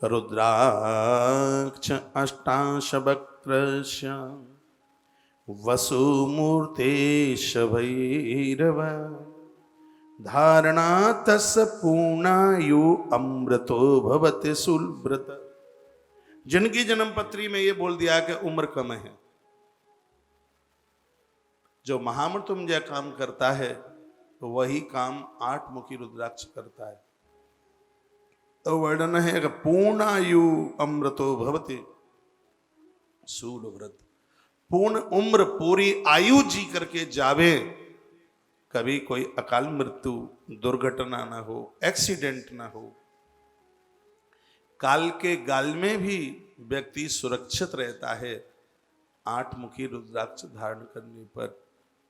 रुद्राक्ष अष्टाशवक्त्रस्य वसुमूर्तेश भैरव धारणा तस् पूर्णायु अमृतो भवति सुव्रत। जिनकी जन्म पत्री में ये बोल दिया कि उम्र कम है, जो महामृत्युंजय काम करता है तो वही काम 8 मुखी रुद्राक्ष करता है। तो वर्णन है कि पूर्णायु अमृतो भवति सुव्रत, पूर्ण उम्र पूरी आयु जी करके जावे, कभी कोई अकाल मृत्यु दुर्घटना ना हो, एक्सीडेंट ना हो, काल के गाल में भी व्यक्ति सुरक्षित रहता है 8 मुखी रुद्राक्ष धारण करने पर।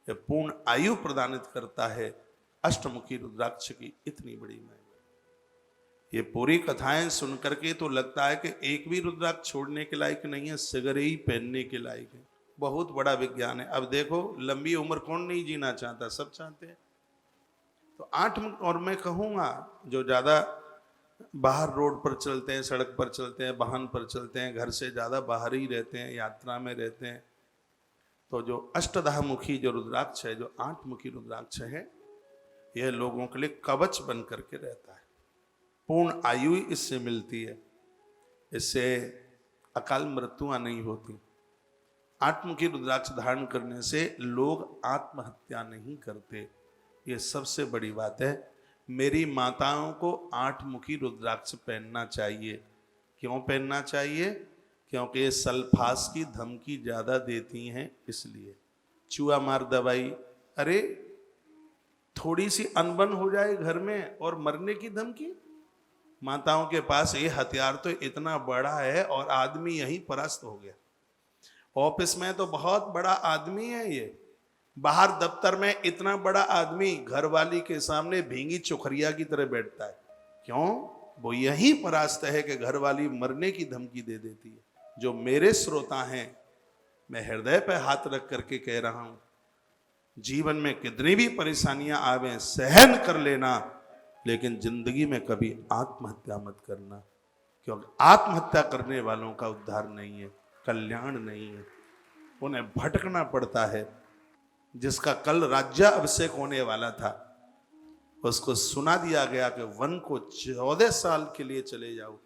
यह पूर्ण आयु प्रदानित करता है अष्टमुखी रुद्राक्ष की इतनी बड़ी महिमा। ये पूरी कथाएं सुन करके तो लगता है कि एक भी रुद्राक्ष छोड़ने के लायक नहीं है, सिगरे ही पहनने के लायक है। बहुत बड़ा विज्ञान है। अब देखो, लंबी उम्र कौन नहीं जीना चाहता, सब चाहते हैं। तो 8, और मैं कहूँगा जो ज़्यादा बाहर रोड पर चलते हैं, सड़क पर चलते हैं, वाहन पर चलते हैं, घर से ज़्यादा बाहर ही रहते हैं, यात्रा में रहते हैं, तो जो अष्टधा मुखी जो रुद्राक्ष है, जो 8 मुखी रुद्राक्ष है, यह लोगों के लिए कवच बन करके रहता है। पूर्ण आयु इससे मिलती है, इससे अकाल मृत्युआं नहीं होती। 8 मुखी रुद्राक्ष धारण करने से लोग आत्महत्या नहीं करते, ये सबसे बड़ी बात है। मेरी माताओं को 8 मुखी रुद्राक्ष पहनना चाहिए। क्यों पहनना चाहिए? क्योंकि ये सल्फास की धमकी ज्यादा देती हैं, इसलिए। चूहा मार दवाई, अरे थोड़ी सी अनबन हो जाए घर में और मरने की धमकी। माताओं के पास ये हथियार तो इतना बड़ा है और आदमी यहीं परास्त हो गया। ऑफिस में तो बहुत बड़ा आदमी है ये, बाहर दफ्तर में इतना बड़ा आदमी घरवाली के सामने भींगी चोखरिया की तरह बैठता है। क्यों? वो यही परास्त है कि घरवाली मरने की धमकी दे देती है। जो मेरे श्रोता हैं, मैं हृदय पर हाथ रख करके कह रहा हूं, जीवन में कितनी भी परेशानियां आवे सहन कर लेना, लेकिन जिंदगी में कभी आत्महत्या मत करना, क्योंकि आत्महत्या करने वालों का उद्धार नहीं है, कल्याण नहीं है, उन्हें भटकना पड़ता है। जिसका कल राज्याभिषेक होने वाला था, उसको सुना दिया गया कि वन को 14 साल के लिए चले जाओ,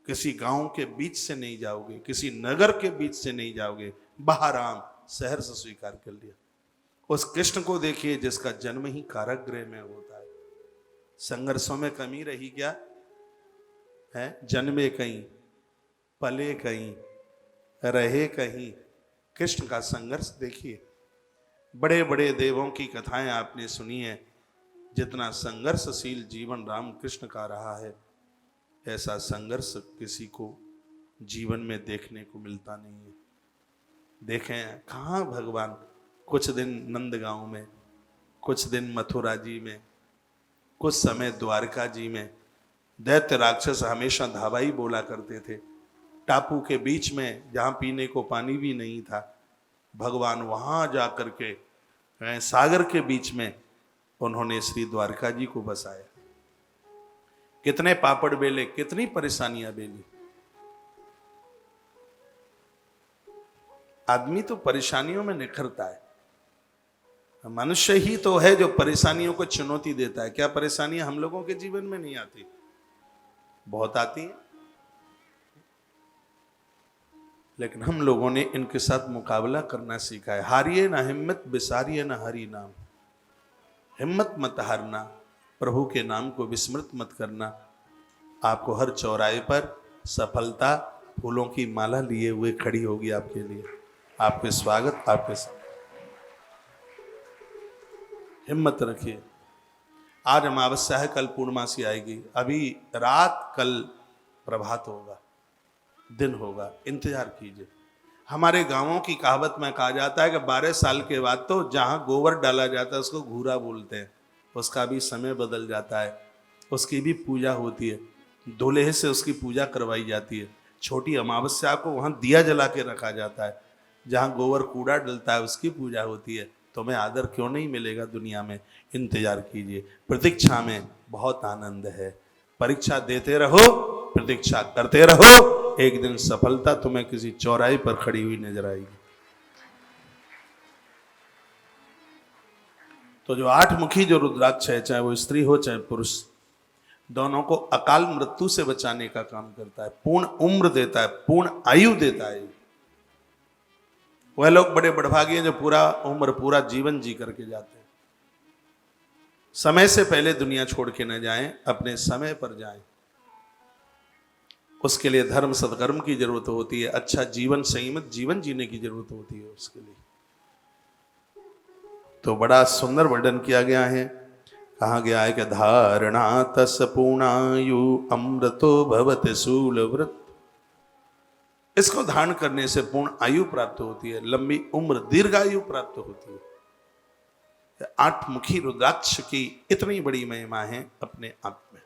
किसी गांव के बीच से नहीं जाओगे, किसी नगर के बीच से नहीं जाओगे, बहाराम शहर से स्वीकार कर लिया। उस कृष्ण को देखिए जिसका जन्म ही कारागृह में होता है। संघर्षों में कमी रही क्या है? जन्मे कहीं, पले कहीं, रहे कहीं। कृष्ण का संघर्ष देखिए। बड़े बड़े देवों की कथाएं आपने सुनी है, जितना संघर्षशील जीवन राम कृष्ण का रहा है, ऐसा संघर्ष किसी को जीवन में देखने को मिलता नहीं है। देखें कहाँ भगवान, कुछ दिन नंदगांव में, कुछ दिन मथुरा जी में, कुछ समय द्वारका जी में। दैत्य राक्षस हमेशा धावाई बोला करते थे। टापू के बीच में जहाँ पीने को पानी भी नहीं था, भगवान वहाँ जा कर के सागर के बीच में उन्होंने श्री द्वारका जी को बसाया। कितने पापड़ बेले, कितनी परेशानियां बेली। आदमी तो परेशानियों में निखरता है। मनुष्य ही तो है जो परेशानियों को चुनौती देता है। क्या परेशानियां हम लोगों के जीवन में नहीं आती? बहुत आती हैं, लेकिन हम लोगों ने इनके साथ मुकाबला करना सीखा है। हारिए ना हिम्मत, बिसारिए ना हरि नाम। हिम्मत मत हारना, प्रभु के नाम को विस्मृत मत करना। आपको हर चौराहे पर सफलता फूलों की माला लिए हुए खड़ी होगी आपके लिए। आपके स्वागत, आपके साथ हिम्मत रखिए। आज अमावस्या है, कल पूर्णमासी आएगी। अभी रात, कल प्रभात होगा, दिन होगा, इंतजार कीजिए। हमारे गांवों की कहावत में कहा जाता है कि 12 साल के बाद तो जहां गोबर डाला जाता है उसको घूरा बोलते हैं, उसका भी समय बदल जाता है, उसकी भी पूजा होती है, दूल्हे से उसकी पूजा करवाई जाती है। छोटी अमावस्या को वहां दिया जला के रखा जाता है, जहां गोबर कूड़ा डलता है उसकी पूजा होती है। तुम्हें आदर क्यों नहीं मिलेगा दुनिया में? इंतजार कीजिए। प्रतीक्षा में बहुत आनंद है। परीक्षा देते रहो, प्रतीक्षा करते रहो, एक दिन सफलता तुम्हें किसी चौराहे पर खड़ी हुई नजर आएगी। तो जो 8 मुखी जो रुद्राक्ष है, चाहे वो स्त्री हो चाहे पुरुष, दोनों को अकाल मृत्यु से बचाने का काम करता है, पूर्ण उम्र देता है, पूर्ण आयु देता है। वह लोग बड़े बड़भागी हैं जो पूरा उम्र पूरा जीवन जी करके जाते हैं। समय से पहले दुनिया छोड़ के न जाएं, अपने समय पर जाएं। उसके लिए धर्म सत्कर्म की जरूरत होती है, अच्छा जीवन संयमित जीवन जीने की जरूरत होती है उसके लिए। तो बड़ा सुंदर वर्णन किया गया है, कहा गया है कि धारणा तस पूर्णायु अमृतो भवति शूलव्रत। इसको धारण करने से पूर्ण आयु प्राप्त होती है, लंबी उम्र दीर्घायु प्राप्त होती है। 8 मुखी रुद्राक्ष की इतनी बड़ी महिमा है अपने आप में।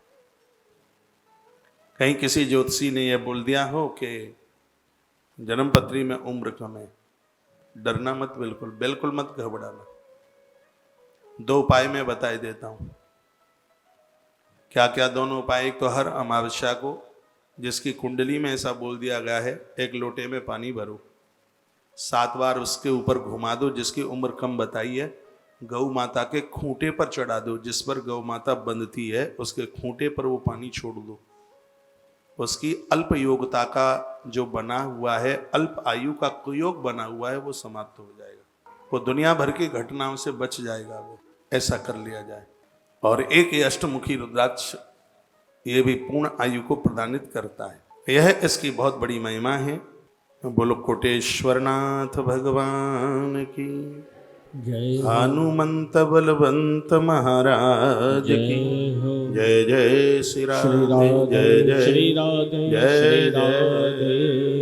कहीं किसी ज्योतिषी ने यह बोल दिया हो कि जन्म पत्री में उम्र कम है, डरना मत, बिल्कुल बिल्कुल मत घबराना। 2 उपाय मैं बताई देता हूं। क्या क्या दोनों उपाय? एक तो हर अमावस्या को जिसकी कुंडली में ऐसा बोल दिया गया है, एक लोटे में पानी भरो, 7 बार उसके ऊपर घुमा दो, जिसकी उम्र कम बताई है, गौ माता के खूंटे पर चढ़ा दो, जिस पर गौ माता बंधती है उसके खूंटे पर वो पानी छोड़ दो। उसकी अल्प योग्यता का जो बना हुआ है, अल्प आयु का कुयोग बना हुआ है, वो समाप्त हो जाएगा, वो दुनिया भर की घटनाओं से बच जाएगा। वो ऐसा कर लिया जाए। और एक ये अष्टमुखी रुद्राक्ष ये भी पूर्ण आयु को प्रदानित करता है। यह इसकी बहुत बड़ी महिमा है। बोलो कोटेश्वरनाथ भगवान की जय। हनुमंत बलवंत महाराज की जय। जय श्री राधे, जय जय श्री राधे, जय श्री जय। राधे।